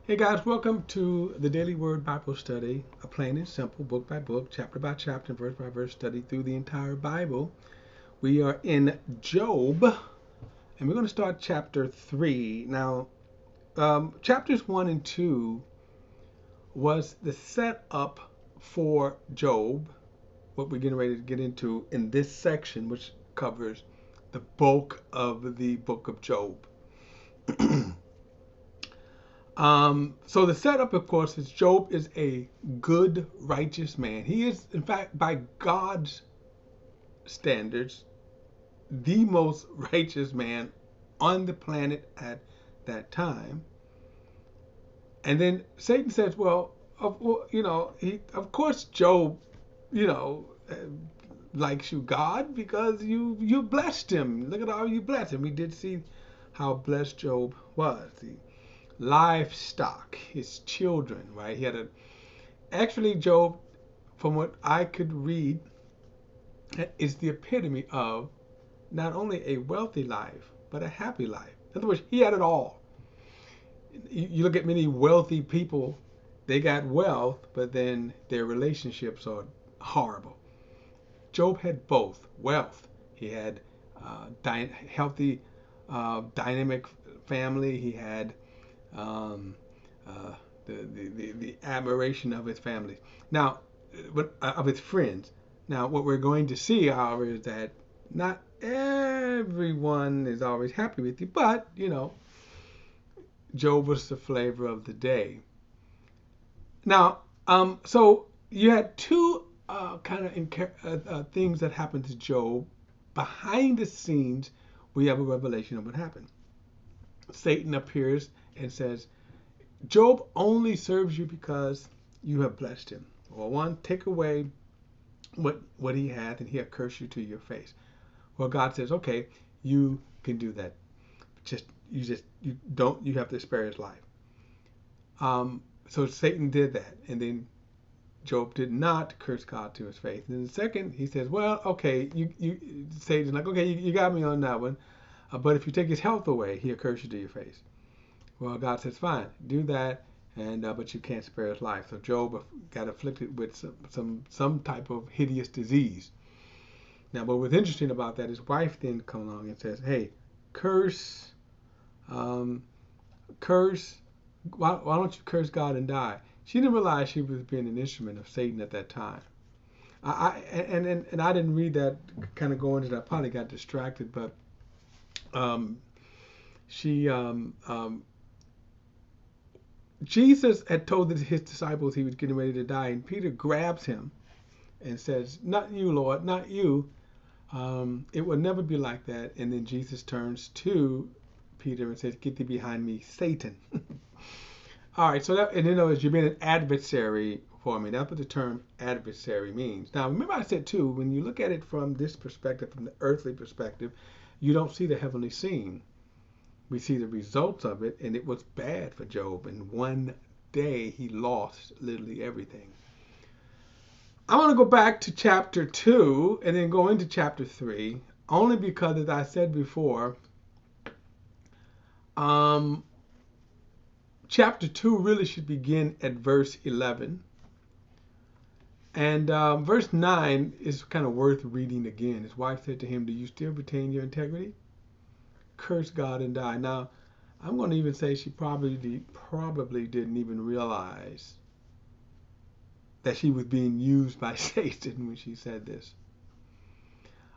Hey guys, welcome to the Daily Word Bible Study, a plain and simple, book by book, chapter by chapter, verse by verse study through the entire Bible. We are in Job, and we're going to start chapter 3. Now, chapters 1 and 2 was the setup for Job, what we're getting ready to get into in this section, which covers the bulk of the book of Job. So the setup, of course, is Job is a good, righteous man. He is, in fact, by God's standards, the most righteous man on the planet at that time. And then Satan says, "Well, of course, Job, you know, likes you, God, because you blessed him. Look at how you blessed him. We did see how blessed Job was. The livestock, his children, right? He had actually, Job, from what I could read, is the epitome of not only a wealthy life, but a happy life. In other words, he had it all. You look at many wealthy people, they got wealth, but then their relationships are horrible. Job had both wealth. He had healthy, dynamic family. He had um, uh, the admiration of his family. Now, of his friends. Now, what we're going to see, however, is that not everyone is always happy with you, but Job was the flavor of the day. Now, so you had two kind of things that happened to Job behind the scenes. We have a revelation of what happened. Satan appears and says, Job only serves you because you have blessed him. Well, one, take away what he hath, and he'll curse you to your face. Well, God says, okay, you can do that. You have to spare his life. So Satan did that, and then Job did not curse God to his face. And then the second, he says, well, okay, Satan's like, okay, you got me on that one, but if you take his health away, he'll curse you to your face. Well, God says, fine, do that, and but you can't spare his life. So Job got afflicted with some type of hideous disease. Now, what was interesting about that, his wife then comes along and says, hey, curse, um, curse, why don't you curse God and die? She didn't realize she was being an instrument of Satan at that time. And I didn't read that, kind of go into that. I probably got distracted, but she Jesus had told his disciples he was getting ready to die, and Peter grabs him and says, "Not you, Lord, not you. It will never be like that." And then Jesus turns to Peter and says, "Get thee behind me, Satan." All right, so that, and in other words, you've been an adversary for me. That's what the term adversary means. Now, remember I said too, when you look at it from this perspective, from the earthly perspective, you don't see the heavenly scene. We see the results of it, and it was bad for Job. In one day, he lost literally everything. I want to go back to chapter 2 and then go into chapter 3, only because, as I said before, chapter 2 really should begin at verse 11. And verse 9 is kind of worth reading again. His wife said to him, do you still retain your integrity? Curse God and die. Now, I'm going to even say she probably didn't even realize that she was being used by Satan when she said this.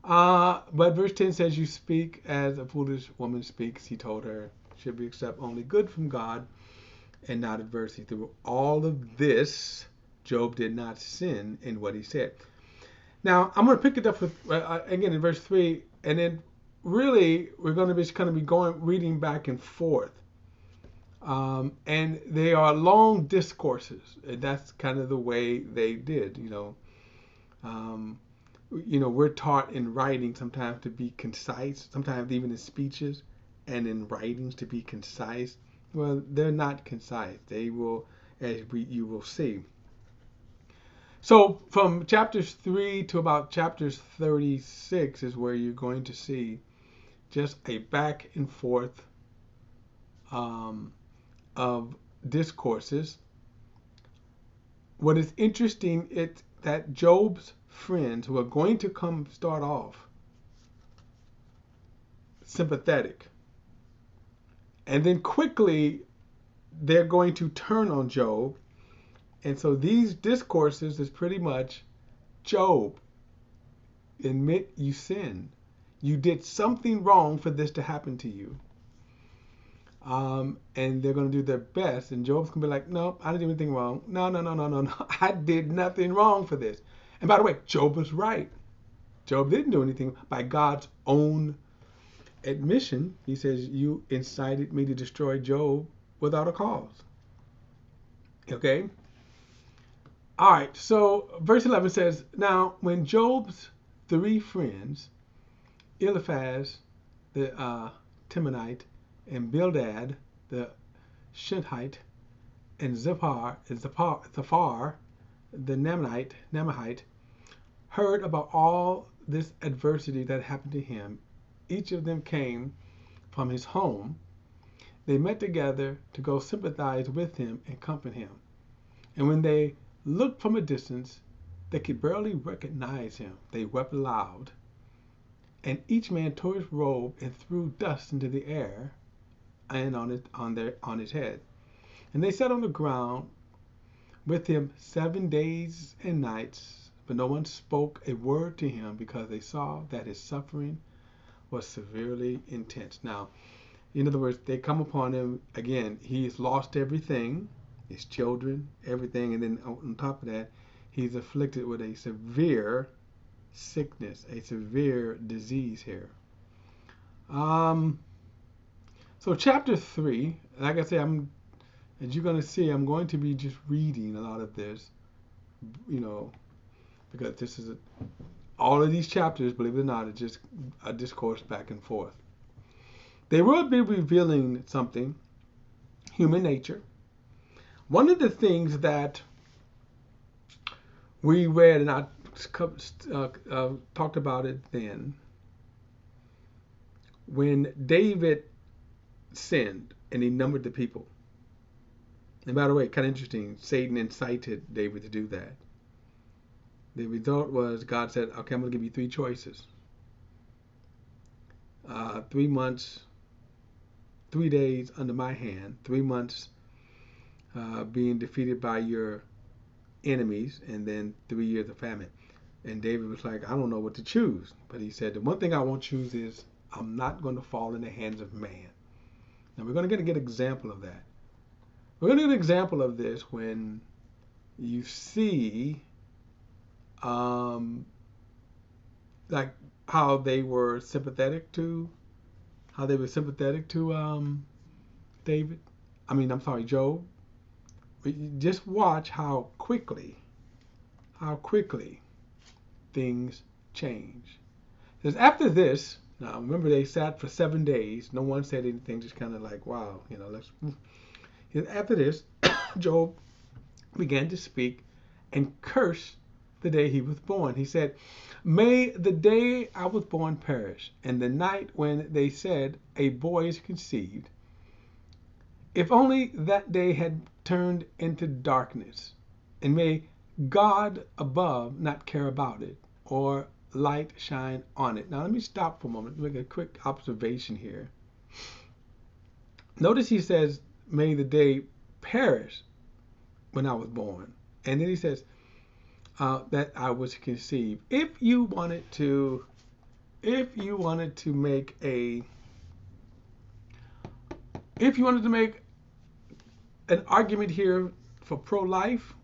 But verse 10 says, you speak as a foolish woman speaks. He told her, should we accept only good from God and not adversity? Through all of this, Job did not sin in what he said. Now, I'm going to pick it up with, again, in verse 3, and then really, we're going to be kind of reading back and forth. And they are long discourses. And that's kind of the way they did, we're taught in writing sometimes to be concise, sometimes even in speeches and in writings to be concise. Well, they're not concise. They will, you will see. So from chapters 3 to about chapters 36 is where you're going to see just a back and forth of discourses. What is interesting is that Job's friends, who are going to come start off sympathetic, and then quickly they're going to turn on Job. And so these discourses is pretty much, Job, admit you sinned. You did something wrong for this to happen to you. And they're going to do their best. And Job's going to be like, no, I didn't do anything wrong. No, no, no, no, no, no. I did nothing wrong for this. And by the way, Job was right. Job didn't do anything. By God's own admission, he says, you incited me to destroy Job without a cause. Okay? All right, so verse 11 says, now when Job's three friends, Eliphaz the Temanite, and Bildad the Shuhite, and Zophar the Naamite, heard about all this adversity that happened to him, each of them came from his home. They met together to go sympathize with him and comfort him. And when they looked from a distance, they could barely recognize him. They wept aloud. And each man tore his robe and threw dust into the air and on his head. And they sat on the ground with him 7 days and nights, but no one spoke a word to him because they saw that his suffering was severely intense. Now, in other words, they come upon him again. He's lost everything, his children, everything, and then on top of that, he's afflicted with a severe sickness, a severe disease here. So chapter 3, like I say, as you're going to see, I'm going to be just reading a lot of this, because this is all of these chapters, believe it or not, are just a discourse back and forth. They will be revealing something, human nature. One of the things that we read, and I talked about it then, when David sinned and he numbered the people. And by the way, kind of interesting, Satan incited David to do that. The result was God said, okay, I'm going to give you 3 choices. 3 months, 3 days under my hand, 3 months being defeated by your enemies, and then 3 years of famine. And David was like, I don't know what to choose. But he said, the one thing I won't choose is I'm not going to fall in the hands of man. Now we're going to get an example of that. We're going to get an example of this when you see like how they were sympathetic to Job. Just watch how quickly things change. Because after this, now remember they sat for 7 days. No one said anything, just kind of like, wow, let's. After this, Job began to speak and curse the day he was born. He said, may the day I was born perish, and the night when they said a boy is conceived. If only that day had turned into darkness, and may God above not care about it, or light shine on it. Now let me stop for a moment, make a quick observation here. Notice he says, may the day perish when I was born. And then he says that I was conceived. If you wanted to make an argument here for pro-life,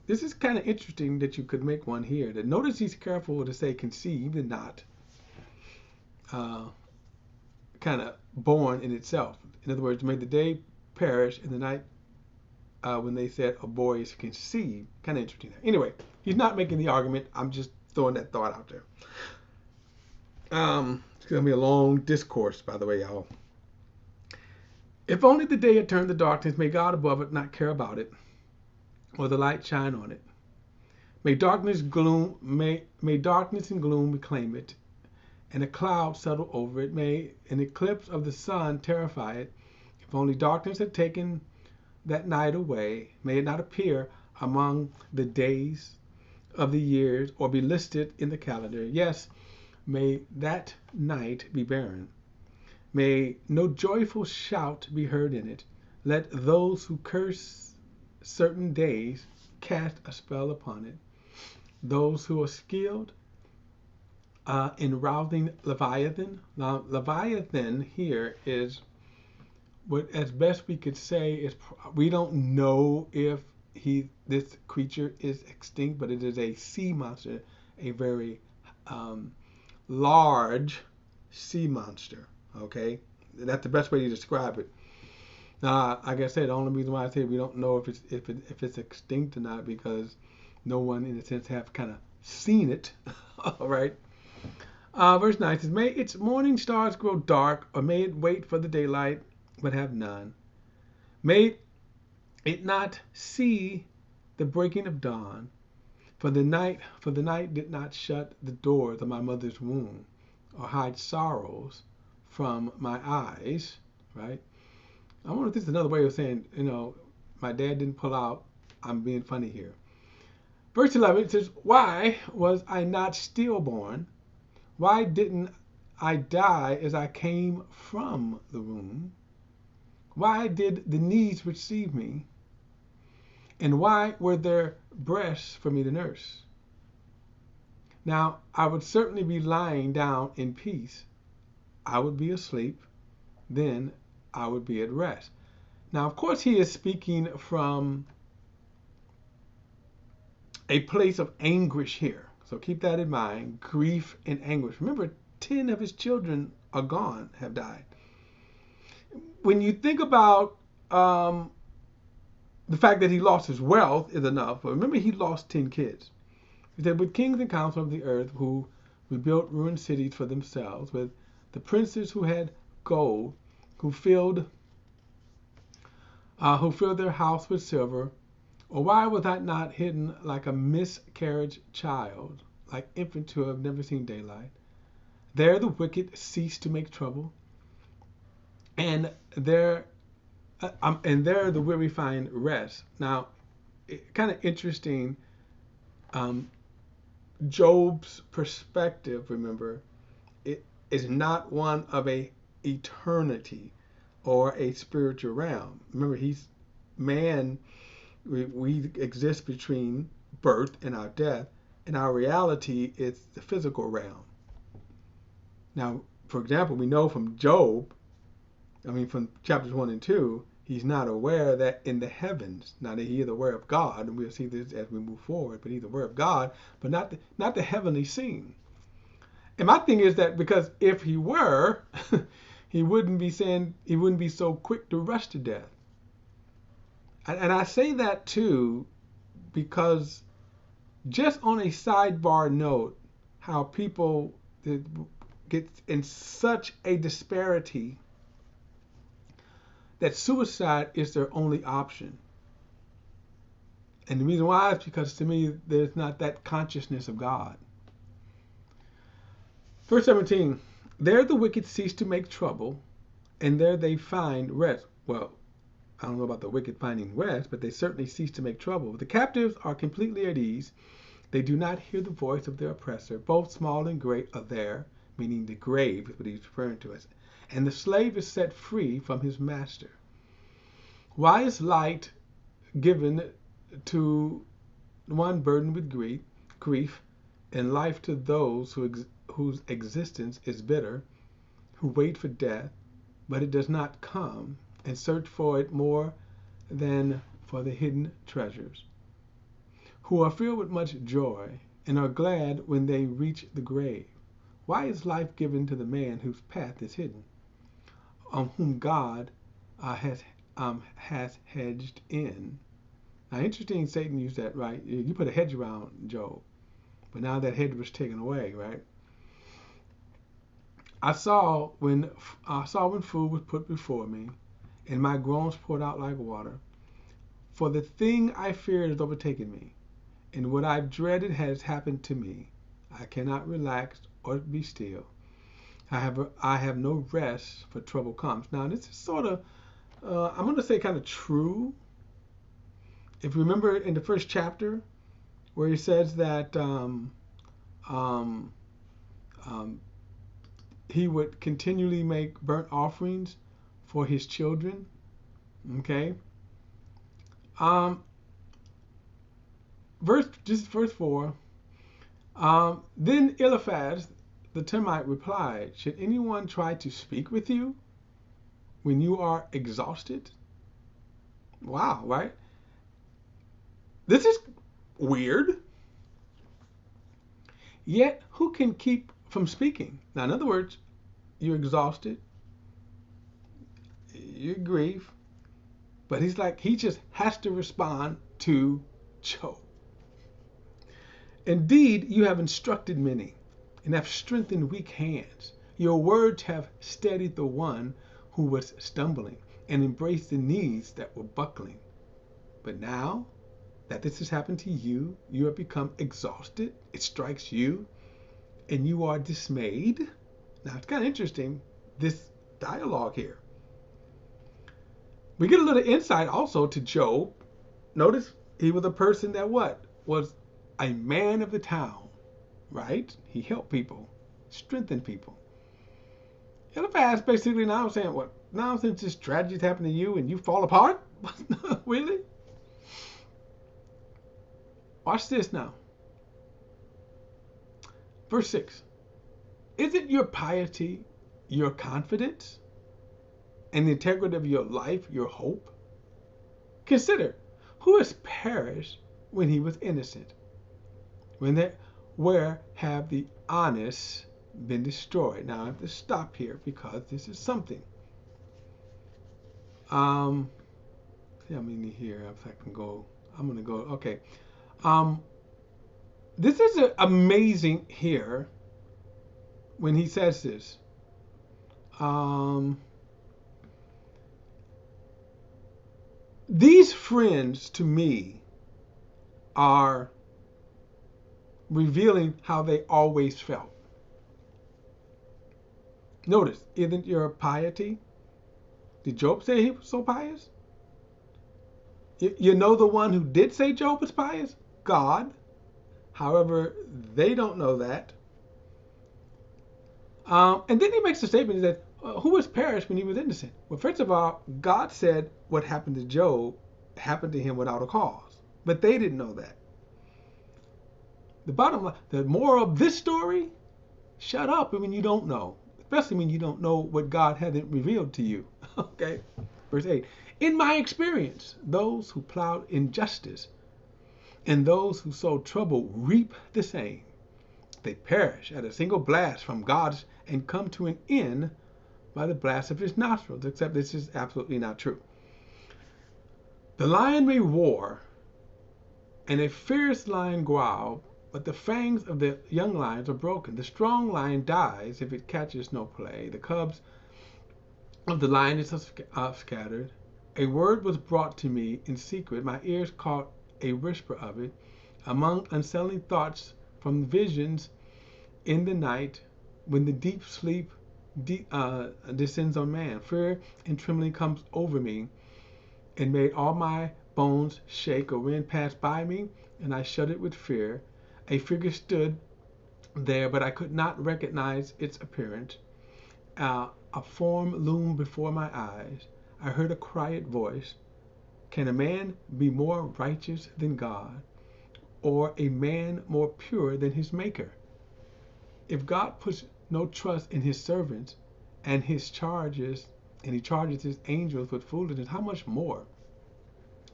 this is kind of interesting that you could make one here. That notice he's careful to say conceived and not kind of born in itself. In other words, may the day perish in the night when they said a boy is conceived. Kind of interesting. Anyway, he's not making the argument. I'm just throwing that thought out there. It's going to be a long discourse, by the way, y'all. If only the day had turned to darkness, may God above it not care about it, or the light shine on it. May darkness and gloom reclaim it, and a cloud settle over it. May an eclipse of the sun terrify it. If only darkness had taken that night away. May it not appear among the days of the years or be listed in the calendar. Yes, may that night be barren. May no joyful shout be heard in it. Let those who curse certain days cast a spell upon it. Those who are skilled in rousing Leviathan. Now, Leviathan here is what, as best we could say, is we don't know if this creature is extinct, but it is a sea monster, a very large sea monster. Okay, that's the best way to describe it. Now, like I said, the only reason why I say we don't know if it's extinct or not because no one, in a sense, have kind of seen it. All right. Verse 9 says, "May its morning stars grow dark, or may it wait for the daylight, but have none. May it not see the breaking of dawn, for the night did not shut the doors of my mother's womb, or hide sorrows from my eyes." Right? I wonder if this is another way of saying, my dad didn't pull out. I'm being funny here. Verse 11 it says, "Why was I not stillborn? Why didn't I die as I came from the womb? Why did the knees receive me? And why were there breasts for me to nurse? Now, I would certainly be lying down in peace. I would be asleep. Then I would be at rest." Now, of course, he is speaking from a place of anguish here. So keep that in mind. Grief and anguish. Remember, 10 of his children are gone, have died. When you think about the fact that he lost his wealth is enough. But remember, he lost 10 kids. He said, "With kings and council of the earth who rebuilt ruined cities for themselves, with the princes who had gold, who filled their house with silver, or why was I not hidden like a miscarriage child, like infants who have never seen daylight? There the wicked cease to make trouble, and there the weary find rest." Now, kind of interesting. Job's perspective, remember, it is not one of a eternity or a spiritual realm. Remember, we exist between birth and our death, and our reality is the physical realm. Now, for example, we know from from chapters 1 and 2, he's not aware that in the heavens, now that he is aware of God, and we'll see this as we move forward, but he's aware of God, but not the heavenly scene. And my thing is that because if he were, he wouldn't be so quick to rush to death. And I say that too because just on a sidebar note, how people get in such a disparity that suicide is their only option. And the reason why is because to me, there's not that consciousness of God. Verse 17, "There the wicked cease to make trouble, and there they find rest." Well, I don't know about the wicked finding rest, but they certainly cease to make trouble. "The captives are completely at ease. They do not hear the voice of their oppressor. Both small and great are there," meaning the grave is what he's referring to as. "And the slave is set free from his master. Why is light given to one burdened with grief, and life to those whose existence is bitter, who wait for death, but it does not come, and search for it more than for the hidden treasures, who are filled with much joy, and are glad when they reach the grave? Why is life given to the man whose path is hidden, whom God has hedged in?" Now, interesting, Satan used that, right? You put a hedge around Job, but now that hedge was taken away, right? I saw when food was put before me, and my groans poured out like water. For the thing I feared has overtaken me, and what I've dreaded has happened to me. I cannot relax or be still. I have no rest, for trouble comes. Now, this is sort of, I'm going to say kind of true, If you remember in the first chapter where he says that um, um, he would continually make burnt offerings for his children. Okay. Um, verse 4. Then Eliphaz the Temite replied, "Should anyone try to speak with you when you are exhausted?" Wow, right? This is weird. Yet, who can keep from speaking? Now, in other words, you're exhausted, you grieve, but he's like, he just has to respond to Job. Indeed, you have instructed many and have strengthened weak hands. Your words have steadied the one who was stumbling and embraced the knees that were buckling. But now that this has happened to you, you have become exhausted. It strikes you and you are dismayed. Now, it's kind of interesting, this dialogue here. We get a little insight also to Job. Notice he was a person that what? Was a man of the town, right? He helped people, strengthened people. Eliphaz basically now saying, what? Now since this tragedy's happened to you and you fall apart? Really? Watch this now. Verse 6. Isn't your piety your confidence and the integrity of your life your hope? Consider, who has perished when he was innocent? Where have the honest been destroyed? Now I have to stop here because this is something. See how many here if I can go. I'm gonna go. Okay. This is amazing here when he says this. These friends to me are revealing how they always felt. Notice, isn't your piety? Did Job say he was so pious? You know the one who did say Job was pious? God. However, they don't know that. And then he makes a statement that who was perished when he was innocent? Well, first of all, God said what happened to Job happened to him without a cause. But they didn't know that. The bottom line, the moral of this story, shut up when you don't know. Especially when you don't know what God hasn't revealed to you. Okay? Verse 8. In my experience, those who plowed injustice and those who sowed trouble reap the same. They perish at a single blast from God's and come to an end by the blast of his nostrils, except this is absolutely not true. The lion may roar and a fierce lion growl, but the fangs of the young lions are broken. The strong lion dies if it catches no prey. The cubs of the lioness are scattered. A word was brought to me in secret. My ears caught a whisper of it. Among unsettling thoughts from visions in the night, when the deep sleep descends on man, fear and trembling comes over me and made all my bones shake. A wind passed by me, and I shuddered with fear. A figure stood there, but I could not recognize its appearance. A form loomed before my eyes. I heard a quiet voice. Can a man be more righteous than God, or a man more pure than his maker? If God puts no trust in his servants and he charges his angels with foolishness, how much more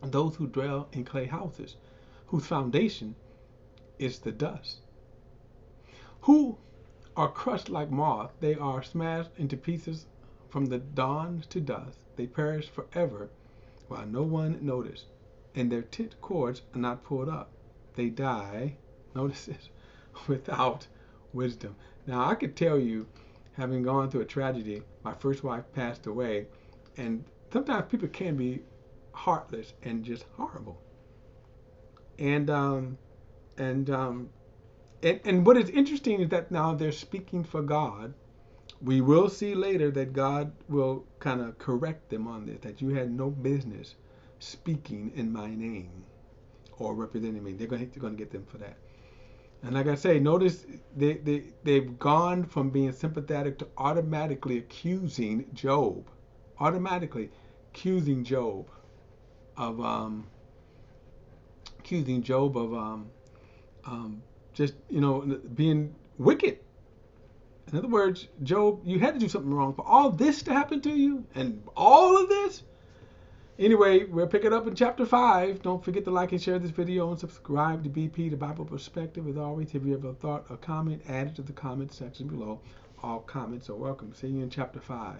those who dwell in clay houses, whose foundation is the dust, who are crushed like moth, they are smashed into pieces from the dawn to dusk. They perish forever while no one noticed, and their tent cords are not pulled up. They die, notice this, without wisdom. Now I could tell you, having gone through a tragedy, my first wife passed away, and sometimes people can be heartless and just horrible. And what is interesting is that now they're speaking for God. We will see later that God will kind of correct them on this, that you had no business speaking in my name. or representing me. They're going to get them for that. And like I say, notice they've gone from being sympathetic to automatically automatically accusing Job of just being wicked. In other words, Job, you had to do something wrong for all this to happen to you, and all of this. Anyway, we'll pick it up in chapter 5. Don't forget to like and share this video and subscribe to BP, the Bible Perspective. As always, if you have a thought or comment, add it to the comment section below. All comments are welcome. See you in chapter 5.